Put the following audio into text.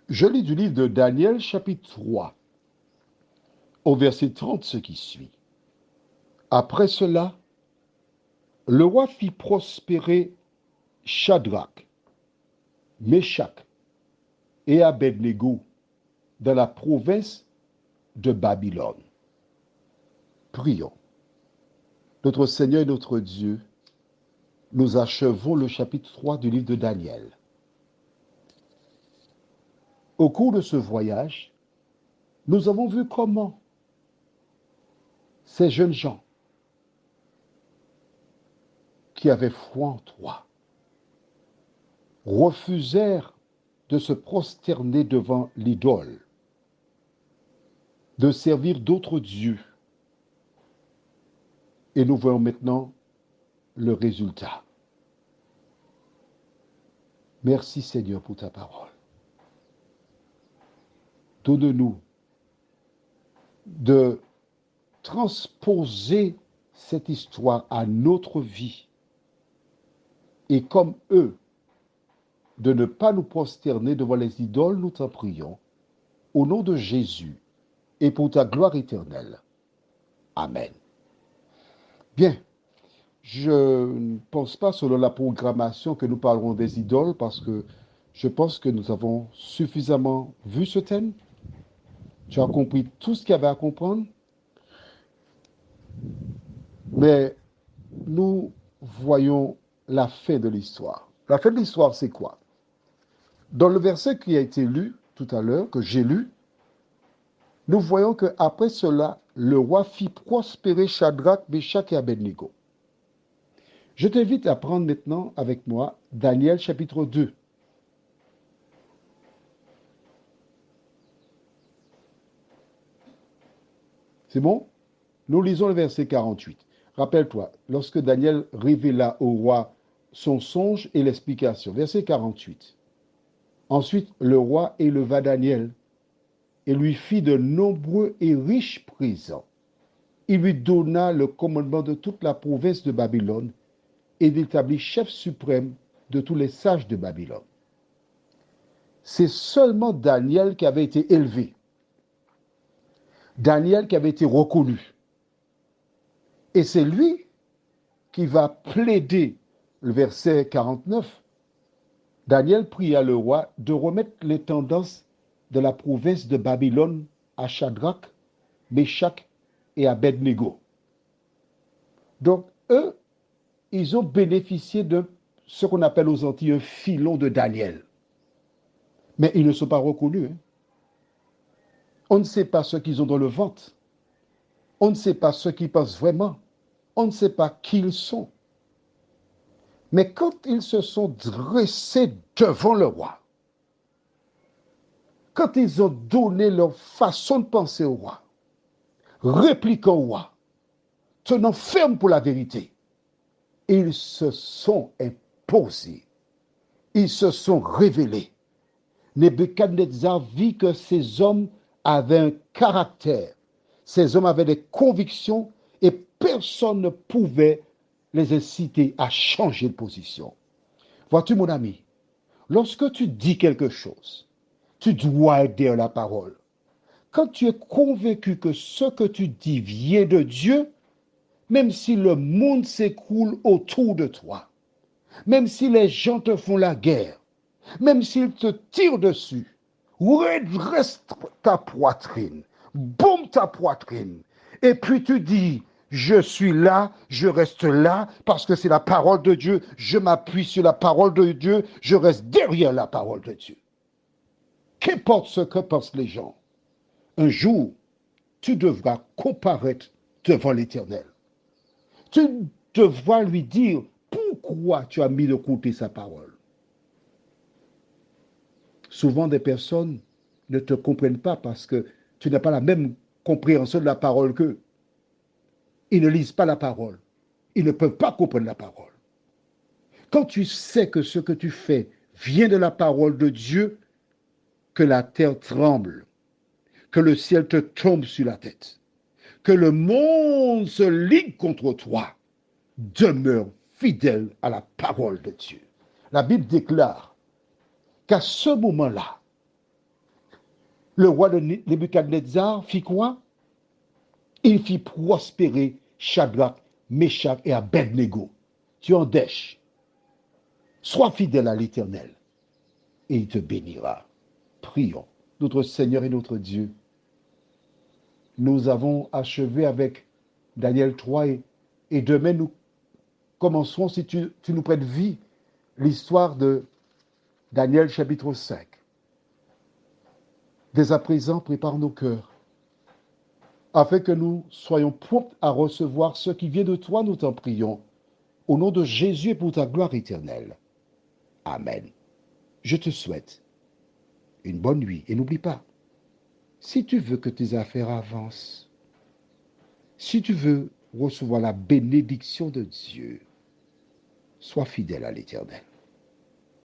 Je lis du livre de Daniel, chapitre 3, au verset 30, ce qui suit. Après cela, le roi fit prospérer Shadrach, Meshach et Abednego dans la province de Babylone. Prions. Notre Seigneur et notre Dieu, nous achevons le chapitre 3 du livre de Daniel. Au cours de ce voyage, nous avons vu comment ces jeunes gens qui avaient foi en toi refusèrent de se prosterner devant l'idole, de servir d'autres dieux. Et nous voyons maintenant le résultat. Merci Seigneur pour ta parole. Donne-nous de transposer cette histoire à notre vie et comme eux, de ne pas nous prosterner devant les idoles, nous t'en prions, au nom de Jésus et pour ta gloire éternelle. Amen. Bien, je ne pense pas selon la programmation que nous parlerons des idoles parce que je pense que nous avons suffisamment vu ce thème. Tu as compris tout ce qu'il y avait à comprendre. Mais nous voyons la fin de l'histoire. La fin de l'histoire, c'est quoi? Dans le verset qui a été lu tout à l'heure, que j'ai lu, nous voyons qu'après cela, le roi fit prospérer Shadrach, Meshach et Abednego. Je t'invite à prendre maintenant avec moi Daniel chapitre 2. C'est bon? Nous lisons le verset 48. Rappelle-toi, lorsque Daniel révéla au roi son songe et l'explication. Verset 48. Ensuite, le roi éleva Daniel et lui fit de nombreux et riches présents. Il lui donna le commandement de toute la province de Babylone et d'établir chef suprême de tous les sages de Babylone. C'est seulement Daniel qui avait été élevé, Daniel qui avait été reconnu. Et c'est lui qui va plaider, le verset 49, Daniel pria le roi de remettre les tendances de la province de Babylone à Shadrach, Meshach et Abednego. Donc, eux, ils ont bénéficié de ce qu'on appelle aux Antilles un filon de Daniel. Mais ils ne sont pas reconnus. On ne sait pas ce qu'ils ont dans le ventre. On ne sait pas ce qu'ils pensent vraiment. On ne sait pas qui ils sont. Mais quand ils se sont dressés devant le roi, quand ils ont donné leur façon de penser au roi, répliquant au roi, tenant ferme pour la vérité, ils se sont imposés. Ils se sont révélés. Nebuchadnezzar vit que ces hommes avaient un caractère. Ces hommes avaient des convictions et personne ne pouvait les inciter à changer de position. Vois-tu, mon ami, lorsque tu dis quelque chose, tu dois dire la parole. Quand tu es convaincu que ce que tu dis vient de Dieu, même si le monde s'écroule autour de toi, même si les gens te font la guerre, même s'ils te tirent dessus, redresse ta poitrine, bombe ta poitrine, et puis tu dis, je suis là, je reste là, parce que c'est la parole de Dieu, je m'appuie sur la parole de Dieu, je reste derrière la parole de Dieu. Qu'importe ce que pensent les gens, un jour, tu devras comparaître devant l'Éternel. Tu devras lui dire pourquoi tu as mis de côté sa parole. Souvent, des personnes ne te comprennent pas parce que tu n'as pas la même compréhension de la parole qu'eux. Ils ne lisent pas la parole. Ils ne peuvent pas comprendre la parole. Quand tu sais que ce que tu fais vient de la parole de Dieu, que la terre tremble, que le ciel te tombe sur la tête, que le monde se ligue contre toi, demeure fidèle à la parole de Dieu. La Bible déclare qu'à ce moment-là, Le roi de Nebuchadnezzar fit quoi? Il fit prospérer Shadrach, Meshach et Abednego. Tu en dèches. Sois fidèle à l'Éternel et il te bénira. Prions. Notre Seigneur et notre Dieu, nous avons achevé avec Daniel 3 et demain nous commencerons, si tu nous prêtes vie, l'histoire de Daniel chapitre 5. Dès à présent, prépare nos cœurs, afin que nous soyons prompts à recevoir ce qui vient de toi, nous t'en prions, au nom de Jésus et pour ta gloire éternelle. Amen. Je te souhaite une bonne nuit et n'oublie pas, si tu veux que tes affaires avancent, si tu veux recevoir la bénédiction de Dieu, sois fidèle à l'Éternel.